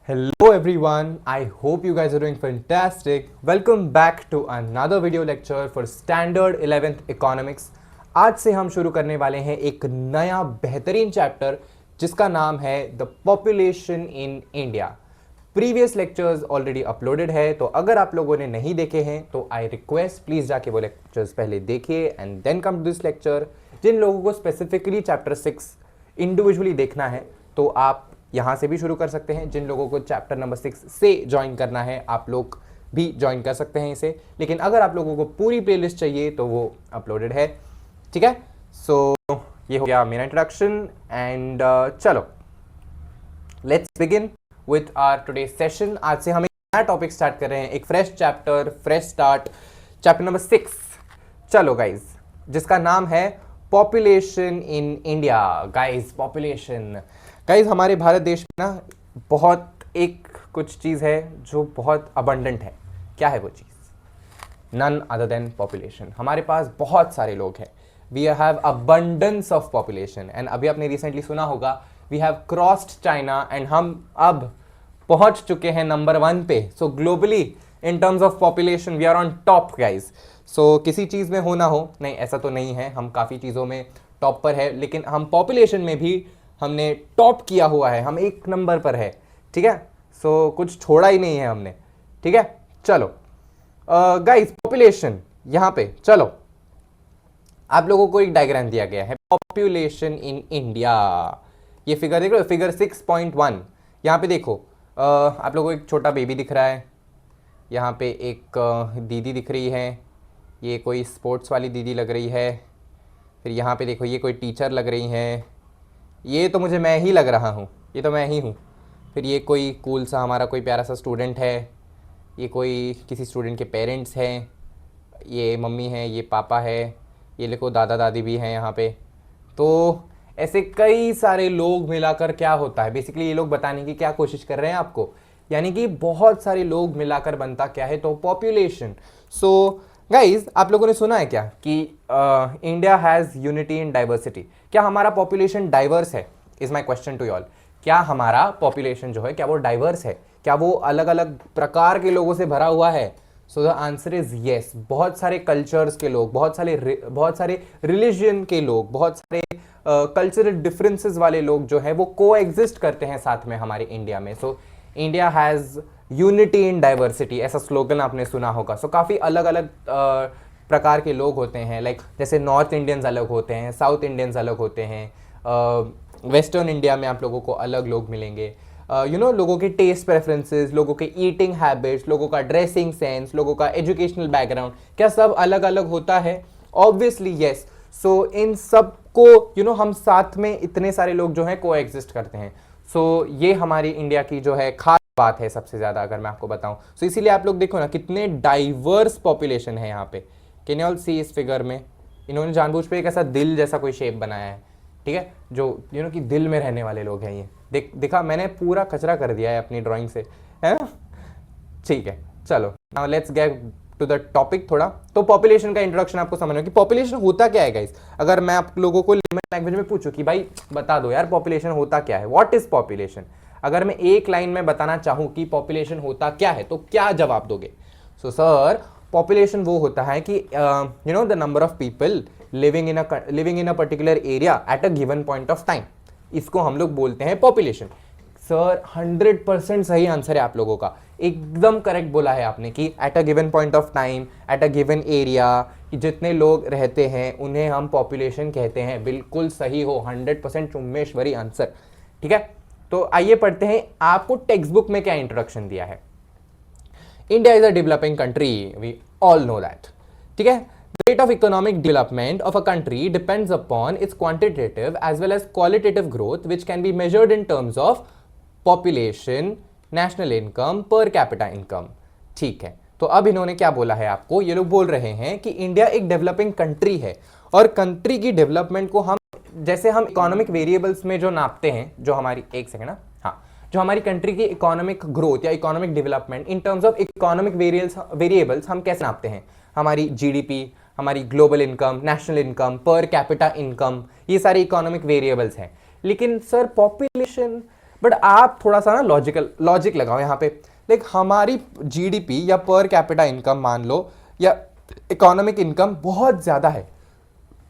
Hello everyone, I hope you guys are doing fantastic. Welcome back to another video lecture for Standard 11th Economics. आज से हम शुरू करने वाले हैं एक नया बेहतरीन चैप्टर जिसका नाम है the population in India. Previous lectures already uploaded है, तो अगर आप लोगों ने नहीं देखे हैं तो आई रिक्वेस्ट प्लीज जाके वो लेक्चर्स पहले देखिए and then come to this lecture. जिन लोगों को स्पेसिफिकली चैप्टर 6 इंडिविजुअली देखना है तो आप यहाँ से भी शुरू कर सकते हैं। जिन लोगों को चैप्टर नंबर 6 से ज्वाइन करना है आप लोग भी ज्वाइन कर सकते हैं इसे, लेकिन अगर आप लोगों को पूरी प्लेलिस्ट चाहिए तो वो अपलोडेड है। ठीक है, सो ये हो गया मेरा इंट्रोडक्शन एंड चलो let's begin with our today session. आज से हम एक नया टॉपिक स्टार्ट कर रहे हैं, एक fresh chapter, fresh start, chapter number 6। चलो गाइज, जिसका नाम है population in India. Guys population, guys हमारे भारत देश में ना बहुत एक कुछ चीज़ है जो बहुत अबंडेंट है। क्या है वो चीज़? None other than population. हमारे पास बहुत सारे लोग हैं, we have abundance of population and अभी आपने रिसेंटली सुना होगा we have crossed China and हम अब पहुंच चुके हैं नंबर 1 पे। So globally in terms of population we are on top guys. सो किसी चीज़ में हो ना हो, नहीं ऐसा तो नहीं है, हम काफ़ी चीज़ों में टॉप पर है, लेकिन हम पॉपुलेशन में भी हमने टॉप किया हुआ है, हम 1 नंबर पर है। ठीक है, सो कुछ छोड़ा ही नहीं है हमने। ठीक है, चलो गाइस पॉपुलेशन यहाँ पे, चलो आप लोगों को एक डायग्राम दिया गया है पॉपुलेशन इन इंडिया। ये फिगर देख रहे हो, फिगर 6.1। यहाँ पे देखो आप लोगों को एक छोटा बेबी दिख रहा है, यहाँ पे एक दीदी दिख रही है, ये कोई स्पोर्ट्स वाली दीदी लग रही है। फिर यहाँ पे देखो ये कोई टीचर लग रही हैं, ये तो मुझे मैं ही लग रहा हूँ, ये तो मैं ही हूँ। फिर ये कोई कूल सा हमारा कोई प्यारा सा स्टूडेंट है, ये कोई किसी स्टूडेंट के पेरेंट्स हैं, ये मम्मी है, ये पापा है, ये देखो दादा दादी भी हैं यहाँ पे। तो ऐसे कई सारे लोग मिलाकर क्या होता है, बेसिकली ये लोग बताने की क्या कोशिश कर रहे हैं आपको, यानी कि बहुत सारे लोग मिलाकर बनता क्या है, तो पॉपुलेशन। सो गाइज आप लोगों ने सुना है क्या कि India has unity in diversity. क्या हमारा पॉपुलेशन डाइवर्स है? Is my question to all. क्या हमारा पॉपुलेशन जो है क्या वो डाइवर्स है? क्या वो अलग अलग प्रकार के लोगों से भरा हुआ है? सो द आंसर इज येस। बहुत सारे कल्चर्स के लोग, बहुत सारे रिलीजन के लोग, बहुत सारे कल्चरल डिफरेंसेस वाले लोग जो है वो को एग्जिस्ट करते हैं साथ में हमारे इंडिया में। So India has unity in diversity, ऐसा स्लोगन आपने सुना होगा। सो काफ़ी अलग अलग प्रकार के लोग होते हैं, लाइक जैसे नॉर्थ इंडियंस अलग होते हैं, साउथ इंडियंस अलग होते हैं, वेस्टर्न इंडिया में आप लोगों को अलग लोग मिलेंगे। लोगों के टेस्ट प्रेफरेंसेस, लोगों के ईटिंग हैबिट्स, लोगों का ड्रेसिंग सेंस, लोगों का एजुकेशनल बैकग्राउंड, क्या सब अलग अलग होता है? Obviously yes. सो इन सब को हम साथ में इतने सारे लोग जो हैं को एग्जिस्ट करते हैं। सो ये हमारी इंडिया की जो है खास बात है सबसे ज़्यादा, अगर मैं आपको बताऊं। सो इसीलिए आप लोग देखो ना कितने डाइवर्स पॉपुलेशन है यहाँ पे। कैन यू ऑल सी इस फिगर में इन्होंने जानबूझ पे एक ऐसा दिल जैसा कोई शेप बनाया है, ठीक है, जो कि दिल में रहने वाले लोग हैं ये। दिखा मैंने पूरा कचरा कर दिया है अपनी ड्राइंग से, है ना? ठीक है, चलो now let's get to the topic थोड़ा। तो पॉपुलेशन का इंट्रोडक्शन आपको समझना कि पॉपुलेशन होता क्या है गाइस। अगर मैं आप लोगों को लेमन लैंग्वेज में पूछूं कि भाई बता दो यार पॉपुलेशन होता क्या है, व्हाट इज पॉपुलेशन, अगर मैं एक लाइन में बताना चाहूं कि पॉपुलेशन होता क्या है तो क्या जवाब दोगे? सो सर पॉपुलेशन वो होता है कि the number of people living in a particular area at a given point of time, इसको हम लोग बोलते हैं पॉपुलेशन। सर 100% सही आंसर है आप लोगों का, एकदम करेक्ट बोला है आपने कि eight a given point of time, at a given area, जितने लोग रहते हैं उन्हें हम पॉपुलेशन कहते हैं। बिल्कुल सही हो, 100% चुम्मेश्वरी आंसर। ठीक है, तो आइए पढ़ते हैं आपको टेक्स्ट बुक में क्या इंट्रोडक्शन दिया है। India is a developing country, we all know that. ठीक है, the rate of economic development of a country depends upon its quantitative as well as qualitative growth, which can be measured in terms of population, national income, per capita income। ठीक है, तो अब इन्होंने क्या बोला है आपको, ये लोग बोल रहे हैं कि इंडिया एक डेवलपिंग कंट्री है और कंट्री की डेवलपमेंट को हम जैसे हम इकोनॉमिक वेरिएबल्स में जो नापते हैं, जो हमारी एक सेकेंड ना, हाँ, जो हमारी कंट्री की इकोनॉमिक ग्रोथ या economic development in terms of economic variables हम कैसे नापते हैं? हमारी जीडीपी, हमारी global income, national income, per capita income, ये सारे इकोनॉमिक वेरिएबल्स हैं। लेकिन सर पॉपुलेशन बट आप थोड़ा सा ना लॉजिक लगाओ यहाँ पे। लाइक हमारी जीडीपी या पर कैपिटा इनकम मान लो या इकोनॉमिक इनकम बहुत ज़्यादा है,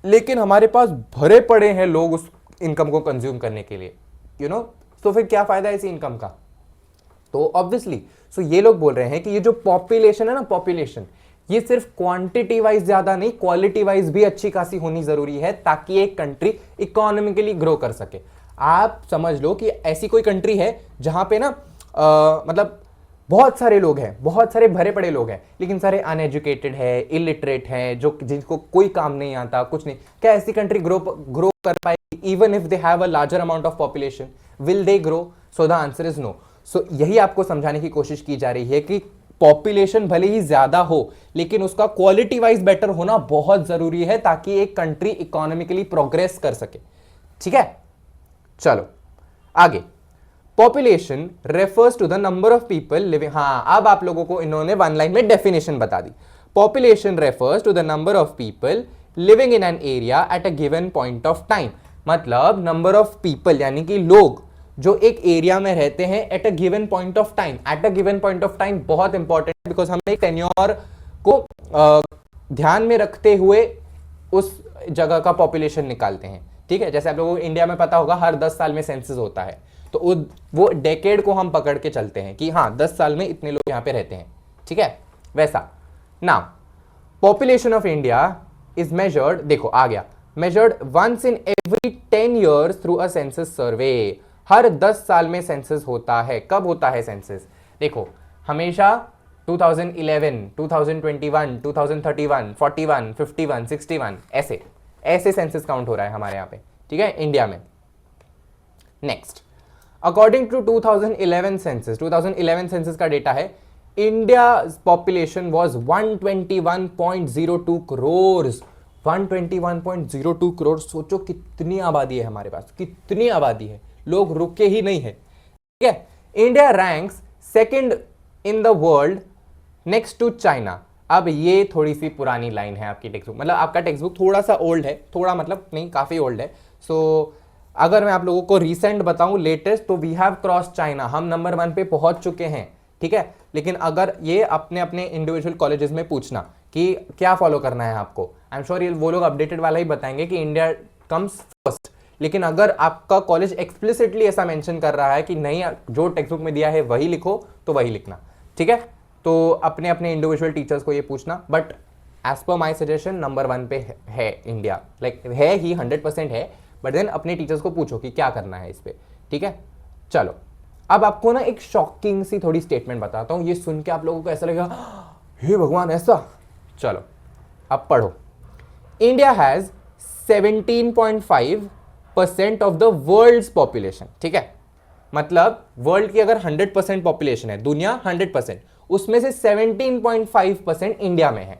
लेकिन हमारे पास भरे पड़े हैं लोग उस इनकम को कंज्यूम करने के लिए, तो फिर क्या फायदा है इसी इनकम का? तो ऑब्वियसली ये लोग बोल रहे हैं कि ये जो पॉपुलेशन है ना, पॉपुलेशन ये सिर्फ क्वांटिटी वाइज ज्यादा नहीं, क्वालिटी वाइज भी अच्छी खासी होनी जरूरी है ताकि एक कंट्री इकोनॉमिकली ग्रो कर सके। आप समझ लो कि ऐसी कोई कंट्री है जहां पे ना मतलब बहुत सारे लोग हैं, बहुत सारे भरे पड़े लोग हैं, लेकिन सारे अनएजुकेटेड है, इलिटरेट हैं, जो जिनको कोई काम नहीं आता, कुछ नहीं, क्या ऐसी कंट्री ग्रो कर पाएगी? Even if they have a larger amount of population, will they grow? So the answer is no. So यही आपको समझाने की कोशिश की जा रही है कि पॉपुलेशन भले ही ज्यादा हो, लेकिन उसका क्वालिटी वाइज बेटर होना बहुत जरूरी है ताकि एक कंट्री इकोनॉमिकली प्रोग्रेस कर सके। ठीक है, चलो आगे। Population refers to the number of people living. हाँ, अब आप लोगों को इन्होंने वन लाइन में डेफिनेशन बता दी। Population refers to the number of people living in an area at a given point of time. मतलब नंबर ऑफ पीपल यानी कि लोग जो एक एरिया में रहते हैं at a given point of time. At a given point of time बहुत इंपॉर्टेंट है, बिकॉज हम एक टेन्योर को ध्यान में रखते हुए उस जगह का पॉपुलेशन निकालते हैं। ठीक है, जैसे आप लोगों को इंडिया में पता होगा हर 10 साल में सेंसस होता है, तो वो डेकेड को हम पकड़ के चलते हैं कि हाँ 10 साल में इतने लोग यहां पे रहते हैं। ठीक है, वैसा now population of India is measured, देखो आ गया, measured once in every 10 years through a census survey. हर 10 साल में सेंसस होता है। कब होता है सेंसस? देखो हमेशा 2011, 2021, 2031, 41, 51, 61 ऐसे सेंसस काउंट हो रहा है हमारे यहाँ पे। ठीक है, इंडिया में। Next, according to 2011 census, 2011 census का डेटा है, India population was 121.02 crore. 121.02 crore, सोचो कितनी आबादी है हमारे पास, कितनी आबादी है, लोग रुके ही नहीं है। ठीक है, India ranks second in the world next to China. अब ये थोड़ी सी पुरानी लाइन है आपकी टेक्स्ट बुक, मतलब आपका टेक्स्ट बुक थोड़ा सा ओल्ड है, थोड़ा मतलब नहीं काफी ओल्ड है। सो अगर मैं आप लोगों को रिसेंट बताऊं, लेटेस्ट, तो वी हैव क्रॉस चाइना, हम नंबर 1 पे पहुंच चुके हैं। ठीक है, लेकिन अगर ये अपने अपने इंडिविजुअल कॉलेजेस में पूछना कि क्या फॉलो करना है आपको, आई एम श्योर ये वो लोग अपडेटेड वाला ही बताएंगे कि इंडिया कम्स फर्स्ट। लेकिन अगर आपका कॉलेज एक्सप्लिसिटली ऐसा मेंशन कर रहा है कि नहीं, जो टेक्स्ट बुक में दिया है वही लिखो, तो वही लिखना। ठीक है, तो अपने अपने इंडिविजुअल टीचर्स को ये पूछना, but as per my suggestion number 1 पे है इंडिया, लाइक है ही 100% है, बट देन अपने टीचर्स को पूछो कि क्या करना है इस पे। ठीक है, चलो अब आपको ना एक शॉकिंग सी थोड़ी स्टेटमेंट बताता हूं, ये सुन के आप लोगों को ऐसा लगेगा हे भगवान ऐसा। चलो अब पढ़ो। India has 17.5% of the world's population. ठीक है, मतलब वर्ल्ड की अगर 100% पॉपुलेशन है, दुनिया 100%, उसमें से 17.5% इंडिया में है।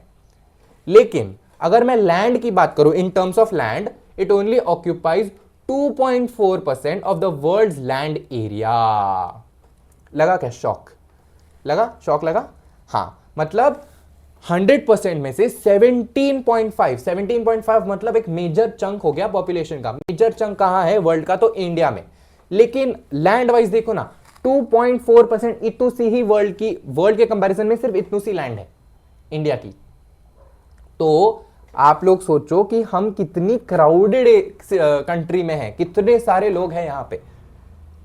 लेकिन अगर मैं लैंड की बात करूं, in terms of land, it only occupies 2.4% of the world's land area. लगा क्या शॉक? शॉक लगा? हाँ, मतलब 100% में से 17.5 मतलब एक मेजर चंक हो गया पॉपुलेशन का। मेजर चंक कहां है वर्ल्ड का? तो इंडिया में। लेकिन लैंड वाइज देखो ना, 2.4%, इतनी सी ही वर्ल्ड के कंपैरिजन में सिर्फ इतनी सी लैंड है इंडिया की। तो आप लोग सोचो कि हम कितनी क्राउडेड कंट्री में हैं, कितने सारे लोग हैं यहां पे।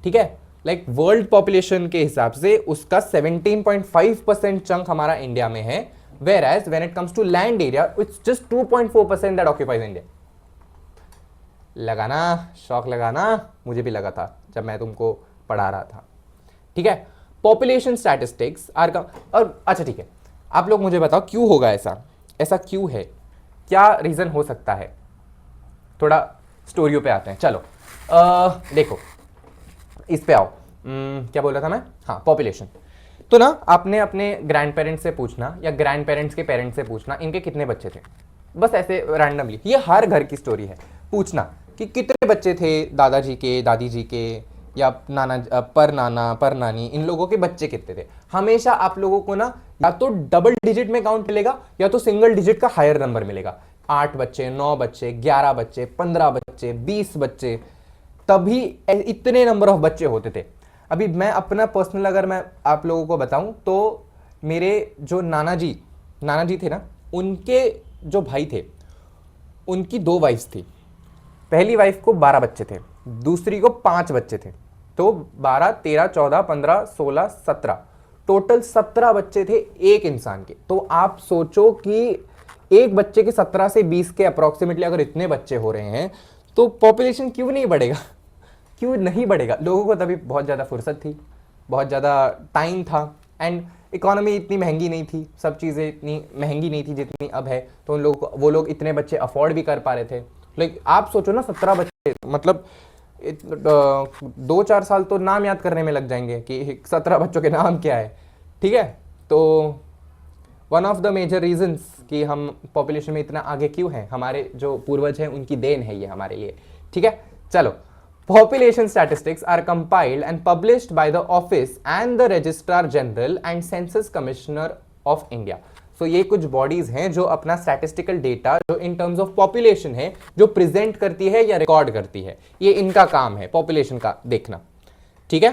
ठीक है, लाइक वर्ल्ड पॉपुलेशन के हिसाब से उसका 17.5% चंक हमारा इंडिया में है, whereas when it comes to land area it's just 2.4% that occupies India। लगाना शौक, लगाना मुझे भी लगा था जब मैं तुमको पढ़ा रहा था। ठीक है, पॉपुलेशन स्टैटिस्टिक्स आर का, और अच्छा ठीक है, आप लोग मुझे बताओ क्यों होगा ऐसा क्यों है, क्या रीजन हो सकता है? थोड़ा स्टोरियों पे आते हैं। चलो देखो, इस पे आओ। क्या बोल रहा था मैं? हाँ, पॉपुलेशन। तो ना आपने अपने ग्रैंड पेरेंट्स से पूछना या ग्रैंड पेरेंट्स के पेरेंट्स से पूछना इनके कितने बच्चे थे, बस ऐसे रैंडमली, ये हर घर की स्टोरी है, पूछना कि कितने बच्चे थे दादाजी के, दादी जी के, या नाना पर नानी, इन लोगों के बच्चे कितने थे। हमेशा आप लोगों को ना या तो डबल डिजिट में काउंट मिलेगा या तो सिंगल डिजिट का हायर नंबर मिलेगा। 8 बच्चे, 9 बच्चे, 11 बच्चे, 15 बच्चे, 20 बच्चे, तभी इतने नंबर ऑफ बच्चे होते थे। अभी मैं अपना पर्सनल अगर मैं आप लोगों को बताऊं तो मेरे जो नाना जी थे ना, उनके जो भाई थे उनकी 2 वाइफ्स थी। पहली वाइफ को 12 बच्चे थे, दूसरी को 5 बच्चे थे। तो 12, 13, 14, 15, 16, 17, टोटल 17 बच्चे थे एक इंसान के। तो आप सोचो कि एक बच्चे के 17 से 20 के अप्रोक्सीमेटली अगर इतने बच्चे हो रहे हैं तो पॉपुलेशन क्यों नहीं बढ़ेगा? क्यों नहीं बढ़ेगा? लोगों को तभी बहुत ज़्यादा फुर्सत थी, बहुत ज़्यादा टाइम था, एंड इकोनॉमी इतनी महंगी नहीं थी, सब चीज़ें इतनी महंगी नहीं थी जितनी अब है। तो उन लोगों को, वो लोग इतने बच्चे अफोर्ड भी कर पा रहे थे। लाइक आप सोचो ना, 17 बच्चे, मतलब 2-4 साल तो नाम याद करने में लग जाएंगे कि 17 बच्चों के नाम क्या है। ठीक है, तो one of the major reasons कि हम पॉपुलेशन में इतना आगे क्यों हैं, हमारे जो पूर्वज हैं उनकी देन है ये हमारे लिए। ठीक है, चलो। Population statistics are compiled and published by the office and the Registrar General and Census Commissioner of India. So ये कुछ बॉडीज हैं जो अपना स्टैटिस्टिकल डेटा जो इन टर्म्स ऑफ पॉपुलेशन है जो प्रेजेंट करती है या रिकॉर्ड करती है, ये इनका काम है पॉपुलेशन का देखना। ठीक है,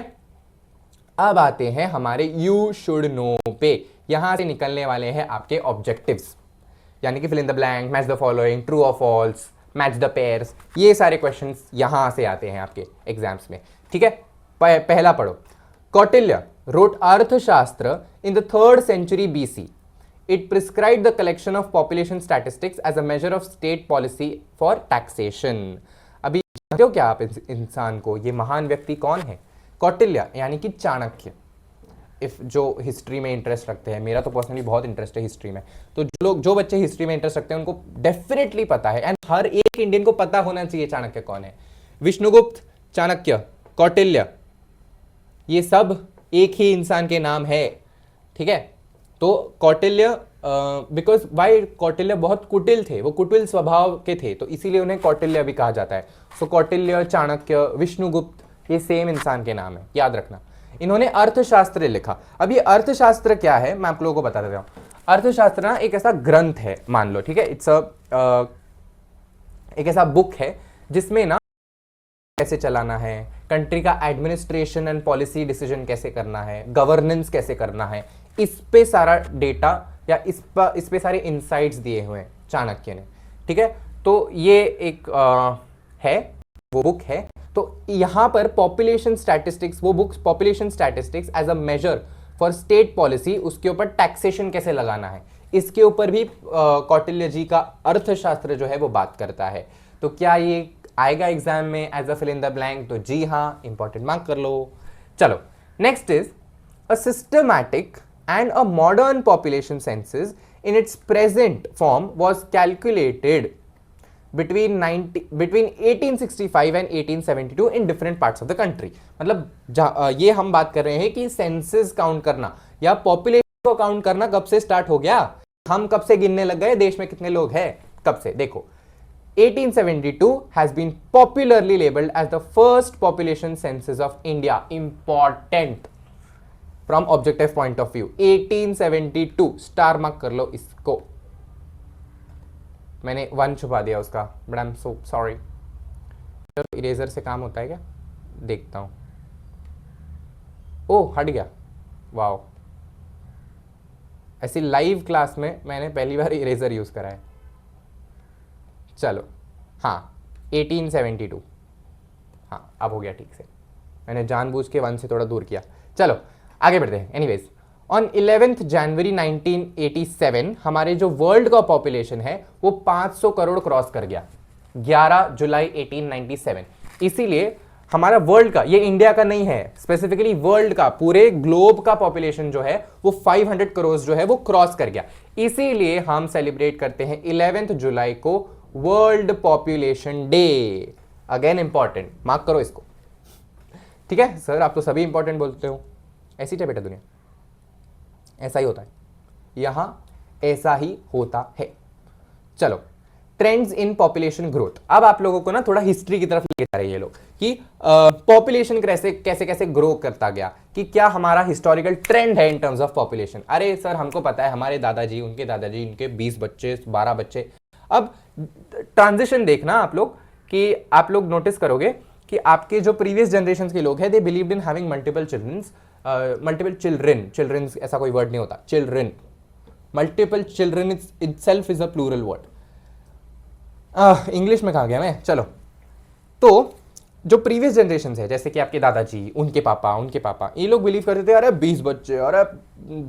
अब आते हैं हमारे यू शुड नो पे। यहां से निकलने वाले हैं आपके ऑब्जेक्टिव्स, यानी कि fill in the blank, match the following, true और फॉल्स, मैच द पेयर्स। ये सारे क्वेश्चंस यहां से आते हैं आपके एग्जाम्स में। ठीक है, पहला पढ़ो। कौटिल्य wrote अर्थशास्त्र in the 3rd century BC. It prescribed the collection of population statistics as a measure of state policy for taxation. अभी जानते हो क्या आप इस इंसान को? ये महान व्यक्ति कौन है? कौटिल्य यानी कि चाणक्य। इफ जो हिस्ट्री में इंटरेस्ट रखते हैं, मेरा तो पर्सनली बहुत इंटरेस्ट है हिस्ट्री में, तो जो बच्चे हिस्ट्री में इंटरेस्ट रखते हैं उनको डेफिनेटली पता है, एंड हर एक इंडियन को पता होना चाहिए चाणक्य कौन है। विष्णुगुप्त, चाणक्य, कौटिल्य, ये सब एक ही इंसान के नाम है। ठीक है, तो कौटिल्य बिकॉज वाई, कौटिल्य बहुत कुटिल थे, वो कुटिल स्वभाव के थे, तो इसीलिए उन्हें कौटिल्य भी कहा जाता है। सो कौटिल्य, चाणक्य, विष्णुगुप्त, ये सेम इंसान के नाम है, याद रखना। इन्होंने अर्थशास्त्र लिखा। अब ये अर्थशास्त्र क्या है मैं आप लोगों को बता देता हूं। अर्थशास्त्र ना एक ऐसा ग्रंथ है, मान लो, ठीक है, इट्स एक ऐसा बुक है जिसमें ना कैसे चलाना है, कंट्री का एडमिनिस्ट्रेशन एंड पॉलिसी डिसीजन कैसे करना है, गवर्नेंस कैसे करना है, इस पे सारा डेटा या इस पे सारे इंसाइट्स दिए हुए हैं चाणक्य ने। ठीक है, तो ये एक है, वो बुक है। तो यहां पर पॉपुलेशन स्टैटिस्टिक्स, वो books population statistics as a measure for state policy, उसके ऊपर टैक्सेशन कैसे लगाना है, इसके ऊपर भी कौटिल्य जी का अर्थशास्त्र जो है वो बात करता है। तो क्या ये आएगा एग्जाम में as a fill in the blank? तो जी हाँ, इंपॉर्टेंट मार्क कर लो। चलो, next is a systematic and a modern population census in its present form was calculated between 1865 and 1872 in different parts of the country. मतलब ये हम बात कर रहे हैं कि सेंसस काउंट करना या पॉपुलेशन को काउंट करना कब से स्टार्ट हो गया, हम कब से गिनने लग गए देश में कितने लोग हैं, कब से? देखो, 1872 has been popularly labeled as the first population census of India. Important from objective point of view. 1872 star mark कर लो इसको। मैंने 1 छुपा दिया उसका, but I am so sorry. Eraser से काम होता है क्या? देखता हूं। ओह, हट गया। वाओ, ऐसी लाइव क्लास में मैंने पहली बार इरेजर यूज करा है। चलो, हाँ, 1872, हाँ अब हो गया ठीक से। मैंने जानबूझ के 1 से थोड़ा दूर किया। चलो आगे बढ़ते हैं। एनीवेज, ऑन 11 जनवरी 1987 हमारे जो वर्ल्ड का पॉपुलेशन है वो 500 करोड़ क्रॉस कर गया। 11 जुलाई 1897। इसीलिए हमारा वर्ल्ड का, ये इंडिया का नहीं है, स्पेसिफिकली वर्ल्ड का, पूरे ग्लोब का पॉपुलेशन जो है वो 500 करोड़ जो है वो क्रॉस कर गया। इसीलिए हम सेलिब्रेट करते हैं 11 जुलाई को world population day. Again important, mark करो इसको। ठीक है सर, आप तो सभी इंपॉर्टेंट बोलते हो। ऐसी है बेटा दुनिया, ऐसा ही होता है, यहां ऐसा ही होता है। चलो, ट्रेंड्स इन पॉपुलेशन ग्रोथ। अब आप लोगों को ना थोड़ा हिस्ट्री की तरफ ले जा रहे हैं ये लोग कि पॉपुलेशन कैसे कैसे कैसे ग्रो करता गया, कि क्या हमारा हिस्टोरिकल ट्रेंड है इन टर्म्स ऑफ पॉपुलेशन। अरे सर, हमको पता है, हमारे दादाजी, उनके दादाजी, इनके 20 बच्चे, 12 बच्चे। अब ट्रांजिशन देखना आप लोग, कि आप लोग नोटिस करोगे कि आपके जो प्रीवियस जनरेशन के लोग हैं they believed in having multiple children, ऐसा कोई वर्ड नहीं होता, children, multiple children itself is a plural word. English में कहा गया मैं, चलो। तो जो प्रीवियस जनरेशन है जैसे कि आपके दादाजी, उनके पापा ये लोग बिलीव करते थे अरे 20 बच्चे, अरे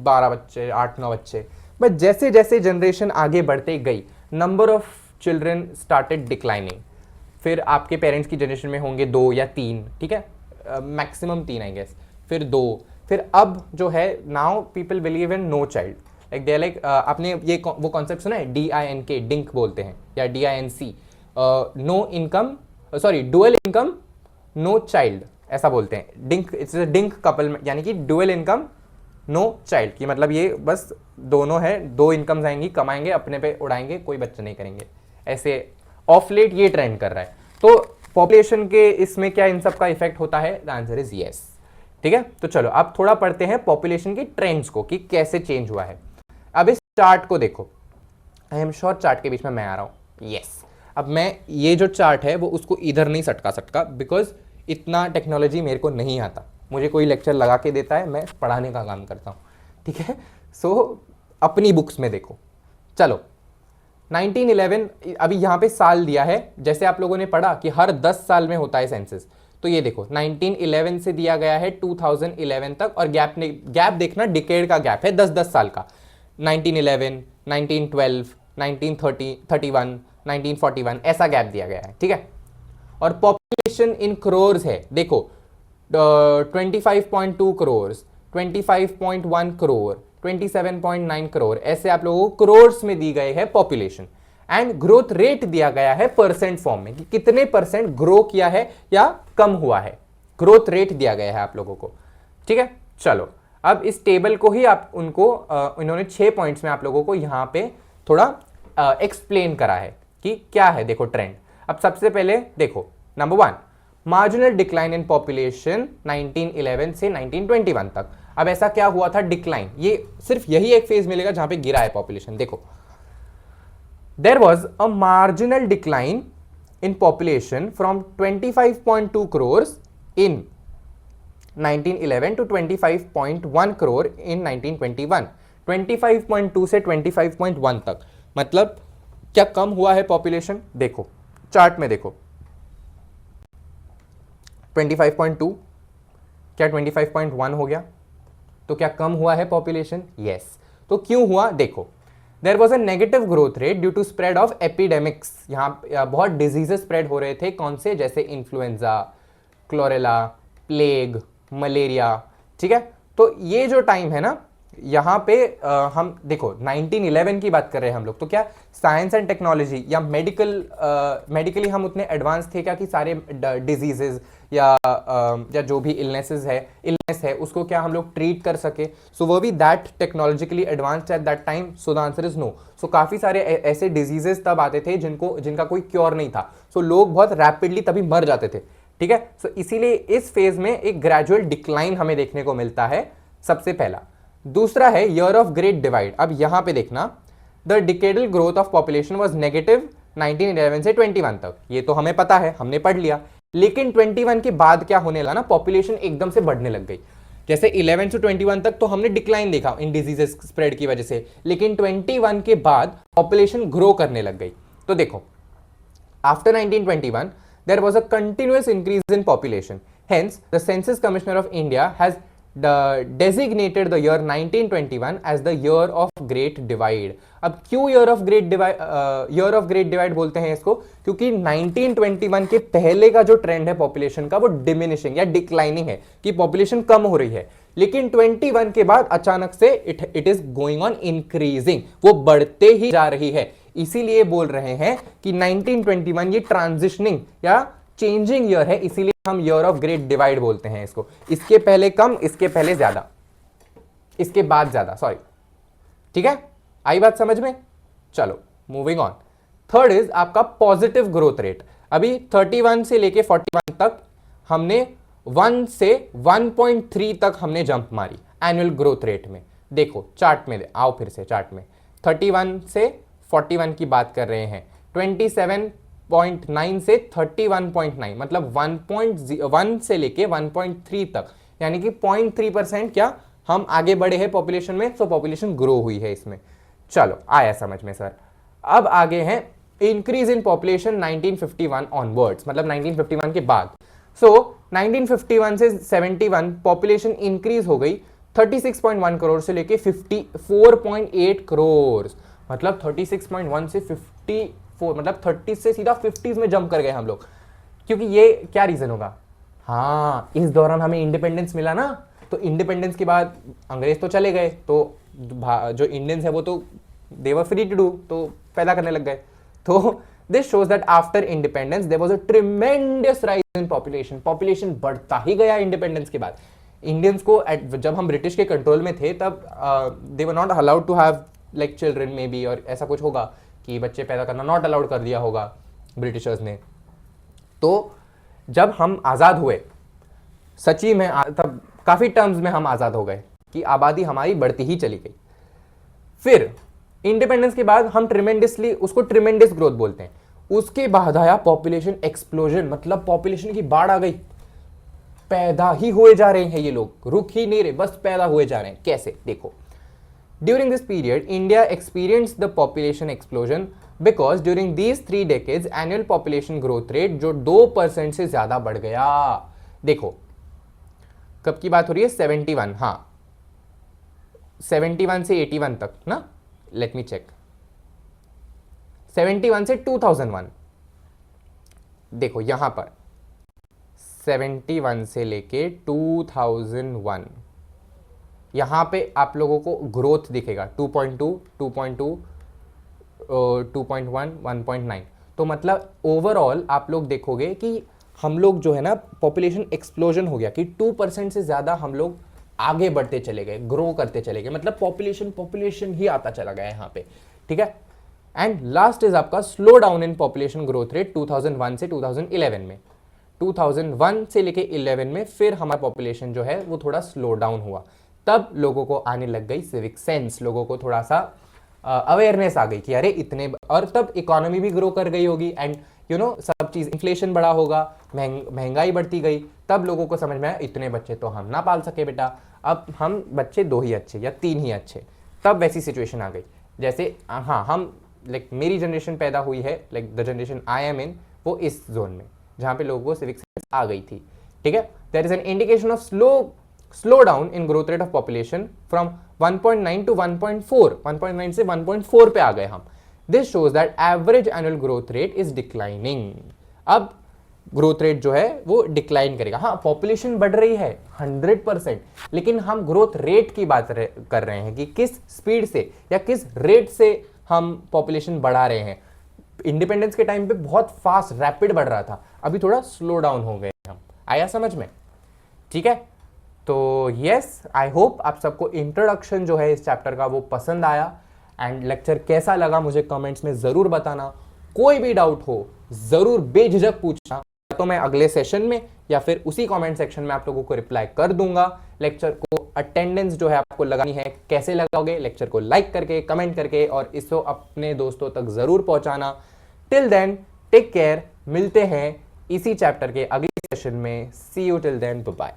12 बच्चे, 8-9 बच्चे। बट जैसे जैसे जनरेशन आगे बढ़ते गई, number of children started declining. फिर आपके पेरेंट्स की जनरेशन में होंगे 2 या 3, ठीक है, मैक्सिमम 3 आई गेस, फिर 2, फिर अब जो है now people believe in no child, like they like, आपने ये वो कॉन्सेप्ट सुना है DINK, डिंक बोलते हैं, या DINC, no income, sorry dual income no child, ऐसा बोलते हैं। DINK, it's a DINK couple, यानी कि डुअल इनकम नो चाइल्ड की मतलब ये बस दोनों है, 2 इनकम्स आएंगी, कमाएंगे, अपने पे उड़ाएंगे, कोई बच्चा नहीं करेंगे। ऐसे ऑफ लेट ये ट्रेंड कर रहा है। तो पॉपुलेशन के इसमें क्या इन सब का इफेक्ट होता है? The answer is yes. ठीक है, तो चलो अब थोड़ा पढ़ते हैं पॉपुलेशन की ट्रेंड्स को कि कैसे चेंज हुआ है। अब इस चार्ट को देखो, आई एम श्योर चार्ट के बीच में मैं आ रहा हूं, यस। अब मैं ये जो चार्ट है वो उसको इधर नहीं सटका बिकॉज इतना टेक्नोलॉजी मेरे को नहीं आता, मुझे कोई लेक्चर लगा के देता है, मैं पढ़ाने का काम करता हूँ, ठीक है। सो अपनी बुक्स में देखो, चलो 1911, अभी यहाँ पे साल दिया है, जैसे आप लोगों ने पढ़ा कि हर 10 साल में होता है सेंसस, तो ये देखो 1911 से दिया गया है 2011 तक, और गैप देखना, डिकेड का गैप है 10-10 साल का, 1911, 1912, 1930, 31, 1941, ऐसा गैप दिया गया है, ठीक है। और पॉपुलेशन इन करोर्स है, देखो 25.2 करोड़, 25.1 करोड़, 27.9 करोड़, ऐसे आप लोगों को करोर्स में दी गई है पॉपुलेशन। एंड ग्रोथ रेट दिया गया है परसेंट फॉर्म में कि कितने परसेंट ग्रो किया है या कम हुआ है, ग्रोथ रेट दिया गया है आप लोगों को, ठीक है। चलो अब इस टेबल को ही आप उनको इन्होंने 6 पॉइंट्स में आप लोगों को यहां पे थोड़ा एक्सप्लेन करा है कि क्या है। देखो ट्रेंड, अब सबसे पहले देखो number 1, marginal decline in population 1911 से 1921 तक। अब ऐसा क्या हुआ था डिक्लाइन, ये सिर्फ यही एक फेज मिलेगा जहां पे गिरा है पॉपुलेशन। देखो there was a marginal decline in population from 25.2 crore in 1911 to 25.1 crore in 1921, 25.2 से 25.1 तक। मतलब क्या कम हुआ है पॉपुलेशन? देखो चार्ट में देखो 25.2 क्या 25.1 हो गया, तो क्या कम हुआ है पॉपुलेशन? यस। तो क्यों हुआ? देखो there was a negative growth rate due to spread of epidemics, यहाँ बहुत डिजीजेस स्प्रेड हो रहे थे, कौन से? जैसे इन्फ्लुएंजा, क्लोरेला, प्लेग, मलेरिया, ठीक है। तो ये जो टाइम है ना, यहाँ पे हम देखो 1911 की बात कर रहे हैं हम लोग, तो क्या साइंस एंड टेक्नोलॉजी या मेडिकली हम उतने एडवांस थे क्या कि सारे डिजीजेज या जो भी इलनेस है उसको क्या हम लोग ट्रीट कर सके? सो वो भी that technologically advanced at that time? So the answer is no. So काफी सारे ऐसे डिजीजेस तब आते थे जिनका कोई क्योर नहीं था, सो लोग बहुत रैपिडली तभी मर जाते थे, ठीक है। सो इसीलिए इस फेज में एक ग्रेजुअल डिक्लाइन हमें देखने को मिलता है, सबसे पहला। दूसरा है ईयर ऑफ ग्रेट डिवाइड। अब यहां पे देखना, the decadal growth of population was negative 1911 से 21 तक, ये तो हमें पता है, हमने पढ़ लिया। लेकिन 21 के बाद क्या होने लगा ना, पॉपुलेशन एकदम से बढ़ने लग गई। जैसे 11 से 21 तक तो हमने डिक्लाइन देखा इन डिजीजेस स्प्रेड की वजह से, लेकिन 21 के बाद पॉपुलेशन ग्रो करने लग गई। तो देखो after 1921 there was a continuous increase in population. Hence, the Census Commissioner of India has designated the year 1921 as the year of Great Divide. अब क्यों year of Great Divide बोलते हैं इसको? क्योंकि 1921 के पहले का जो ट्रेंड है पॉपुलेशन का वो डिमिनिशिंग या डिक्लाइनिंग है, कि पॉपुलेशन कम हो रही है, लेकिन 21 के बाद अचानक से it is going on increasing, वो बढ़ते ही जा रही है। इसीलिए बोल रहे हैं कि 1921 ये ट्रांजिशनिंग या चेंजिंग ईयर है, इसीलिए हम ईयर ऑफ ग्रेट डिवाइड बोलते हैं इसको। इसके पहले कम, इसके पहले ज्यादा, इसके बाद ज्यादा, सॉरी, ठीक है, आई बात समझ में? चलो मूविंग ऑन। थर्ड इज आपका पॉजिटिव ग्रोथ रेट। अभी 31 से लेके 41 तक हमने 1 से 1.3 तक हमने जंप मारी एनुअल ग्रोथ रेट में। देखो चार्ट में आओ, फिर से चार्ट में 31 से 41 की बात कर रहे हैं, 27 31.9 से 31.9, मतलब 1.1 से लेके 1.3 तक, यानी कि 0.3% क्या हम आगे बढ़े हैं पॉपुलेशन में, तो पॉपुलेशन ग्रो हुई है इसमें। चलो आया समझ में सर। अब आगे हैं इंक्रीज इन पॉपुलेशन 1951 ऑनवर्ड्स, मतलब 1951 के बाद। सो 1951 से 71 पॉपुलेशन इंक्रीज हो गई 36.1 करोड़ से लेके 54.8 करोड़, मतलब 36.1 से 54, मतलब 30 से सीधा 50 में जंप कर गए हम लोग। क्योंकि ये क्या रीजन होगा, हाँ इस दौरान हमें इंडिपेंडेंस मिला ना, तो इंडिपेंडेंस के बाद अंग्रेज तो चले गए, तो जो इंडियंस है वो तो they were free to do, तो पैदा करने लग गए। तो this shows that after independence there was a tremendous rise in population, population बढ़ता ही गया इंडिपेंडेंस के बाद। इंडियंस को जब हम ब्रिटिश के कंट्रोल में थे तब they were not allowed to have like children maybe, और ऐसा कुछ होगा कि बच्चे पैदा करना नॉट अलाउड कर दिया होगा ब्रिटिशर्स ने। तो जब हम आज़ाद हुए सच्ची में, तब काफ़ी टर्म्स में हम आज़ाद हो गए कि आबादी हमारी बढ़ती ही चली गई। फिर इंडिपेंडेंस के बाद हम ट्रिमेंडसली, उसको ट्रिमेंडस ग्रोथ बोलते हैं, उसके बाद आया पॉपुलेशन एक्सप्लोजन, मतलब पॉपुलेशन की बाढ़ आ गई, पैदा ही हुए जा रहे हैं ये लोग, रुक ही नहीं रहे, बस पैदा हुए जा रहे हैं। कैसे, देखो during this period India experience the population explosion because during these 3 decades annual population growth rate जो 2% से ज्यादा बढ़ गया। देखो कब की बात हो रही है, 71, हाँ 71 से 81 तक ना, लेट मी चेक, 71 से 2001, देखो यहां पर 71 से लेके 2001, यहां पे आप लोगों को ग्रोथ दिखेगा 2.2, 2.2, 2.1, 1.9। तो मतलब ओवरऑल आप लोग देखोगे कि हम लोग जो है ना पॉपुलेशन एक्सप्लोजन हो गया कि 2% से ज्यादा हम लोग आगे बढ़ते चले गए, ग्रो करते चले गए, मतलब पॉपुलेशन ही आता चला गया यहाँ पे, ठीक है। एंड लास्ट इज आपका slow down in population growth rate 2001 से 2011 में, 2001 से लेके 11 में फिर हमारा पॉपुलेशन जो है वो थोड़ा स्लो डाउन हुआ, तब लोगों को आने लग गई सिविक सेंस, लोगों को थोड़ा सा अवेयरनेस आ गई कि अरे इतने, और तब इकोनॉमी भी ग्रो कर गई होगी एंड यू नो सब चीज, इन्फ्लेशन बढ़ा होगा, महंगाई बढ़ती गई, तब लोगों को समझ में आया इतने बच्चे तो हम ना पाल सके बेटा, अब हम बच्चे 2 ही अच्छे या 3 ही अच्छे, तब वैसी सिचुएशन आ गई। जैसे हाँ हम लाइक मेरी जनरेशन पैदा हुई है, like the generation I am in, वो इस जोन में जहाँ पे लोगों को सिविक सेंस आ गई थी, ठीक है। There is an indication of slow down in growth rate of population from 1.9 to 1.4, 1.9 से 1.4 पे आ गए हम। This shows that average annual growth rate is declining. अब ग्रोथ रेट जो है वो डिक्लाइन करेगा, हाँ पॉपुलेशन बढ़ रही है 100%, लेकिन हम ग्रोथ रेट की बात कर रहे हैं कि किस स्पीड से या किस रेट से हम पॉपुलेशन बढ़ा रहे हैं। इंडिपेंडेंस के टाइम पे बहुत फास्ट रैपिड बढ़ रहा था, अभी थोड़ा स्लो डाउन हो गए हम। आया समझ में, ठीक है। तो यस, आई होप आप सबको इंट्रोडक्शन जो है इस चैप्टर का वो पसंद आया, एंड लेक्चर कैसा लगा मुझे कमेंट्स में जरूर बताना। कोई भी डाउट हो जरूर बेझिझक पूछना, तो मैं अगले सेशन में या फिर उसी कमेंट सेक्शन में आप लोगों को रिप्लाई कर दूंगा। लेक्चर को अटेंडेंस जो है आपको लगानी है, कैसे लगाओगे, लेक्चर को लाइक करके, कमेंट करके, और इसको अपने दोस्तों तक जरूर पहुंचाना। टिल देन टेक केयर, मिलते हैं इसी चैप्टर के अगले सेशन में। See you till then, bye bye.